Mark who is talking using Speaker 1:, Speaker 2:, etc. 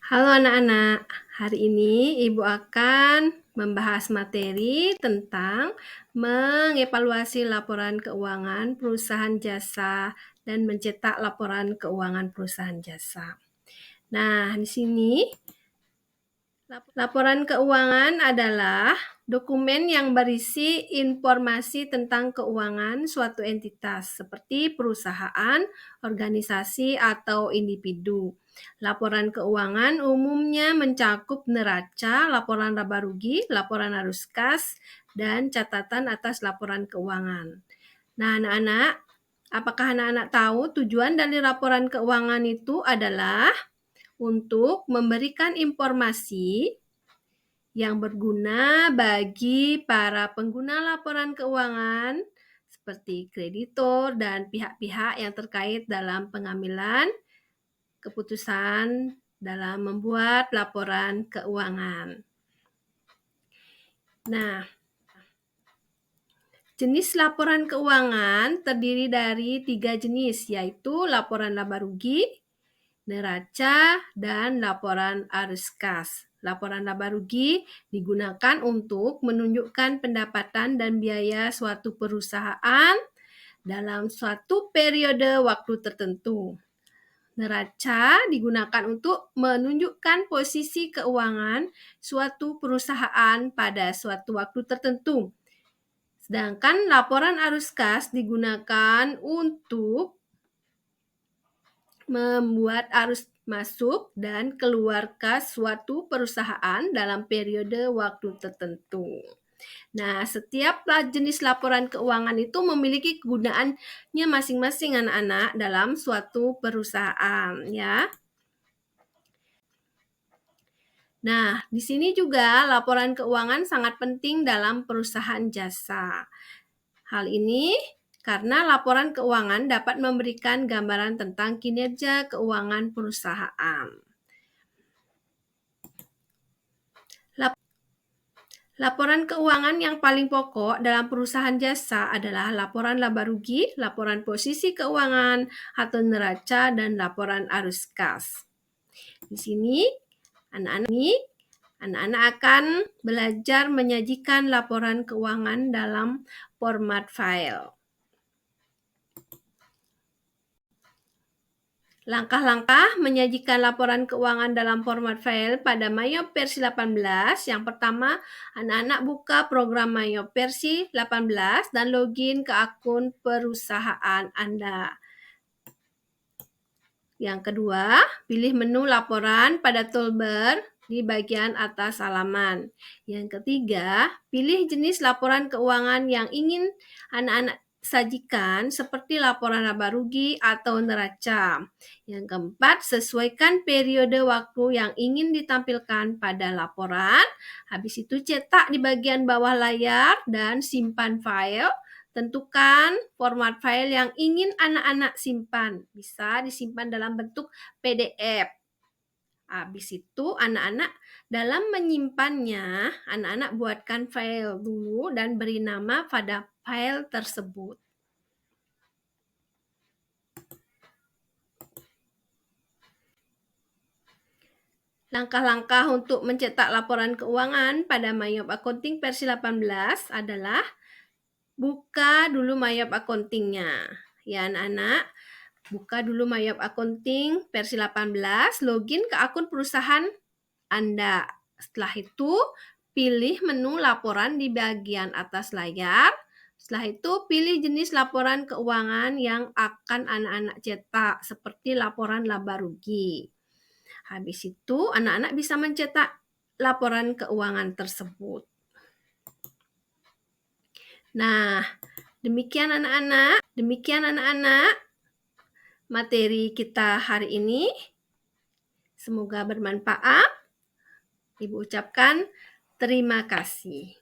Speaker 1: Halo anak-anak, hari ini Ibu akan membahas materi tentang mengevaluasi laporan keuangan perusahaan jasa dan mencetak laporan keuangan perusahaan jasa. Nah, di sini laporan keuangan adalah dokumen yang berisi informasi tentang keuangan suatu entitas seperti perusahaan, organisasi, atau individu. Laporan keuangan umumnya mencakup neraca, laporan laba rugi, laporan arus kas, dan catatan atas laporan keuangan. Nah, anak-anak, apakah anak-anak tahu tujuan dari laporan keuangan itu adalah untuk memberikan informasi yang berguna bagi para pengguna laporan keuangan seperti kreditur dan pihak-pihak yang terkait dalam pengambilan keputusan dalam membuat laporan keuangan. Nah, jenis laporan keuangan terdiri dari 3 jenis, yaitu laporan laba rugi, neraca, dan laporan arus kas. Laporan laba rugi digunakan untuk menunjukkan pendapatan dan biaya suatu perusahaan dalam suatu periode waktu tertentu. Neraca digunakan untuk menunjukkan posisi keuangan suatu perusahaan pada suatu waktu tertentu. Sedangkan laporan arus kas digunakan untuk membuat arus masuk dan keluar kas suatu perusahaan dalam periode waktu tertentu. Nah, setiap jenis laporan keuangan itu memiliki kegunaannya masing-masing anak-anak dalam suatu perusahaan, ya. Nah, di sini juga laporan keuangan sangat penting dalam perusahaan jasa. Hal ini karena laporan keuangan dapat memberikan gambaran tentang kinerja keuangan perusahaan. Laporan keuangan yang paling pokok dalam perusahaan jasa adalah laporan laba rugi, laporan posisi keuangan atau neraca, dan laporan arus kas. Di sini, anak-anak akan belajar menyajikan laporan keuangan dalam format file. Langkah-langkah menyajikan laporan keuangan dalam format file pada Mayop versi 18. Yang pertama, anak-anak buka program Mayop versi 18 dan login ke akun perusahaan Anda. Yang kedua, pilih menu laporan pada toolbar di bagian atas halaman. Yang ketiga, pilih jenis laporan keuangan yang ingin anak-anak sajikan seperti laporan laba rugi atau neraca. Yang keempat, sesuaikan periode waktu yang ingin ditampilkan pada laporan. Habis itu cetak di bagian bawah layar dan simpan file. Tentukan format file yang ingin anak-anak simpan. Bisa disimpan dalam bentuk PDF. Habis itu anak-anak dalam menyimpannya, anak-anak buatkan file dulu dan beri nama pada file tersebut. Langkah-langkah untuk mencetak laporan keuangan pada Mayop Accounting versi 18 adalah buka dulu Mayop Accounting-nya. Ya anak-anak, buka dulu Mayop Accounting versi 18, login ke akun perusahaan Anda. Setelah itu, pilih menu laporan di bagian atas layar. Setelah itu, pilih jenis laporan keuangan yang akan anak-anak cetak, seperti laporan laba rugi. Habis itu, anak-anak bisa mencetak laporan keuangan tersebut. Nah, demikian anak-anak materi kita hari ini. Semoga bermanfaat. Ibu ucapkan terima kasih.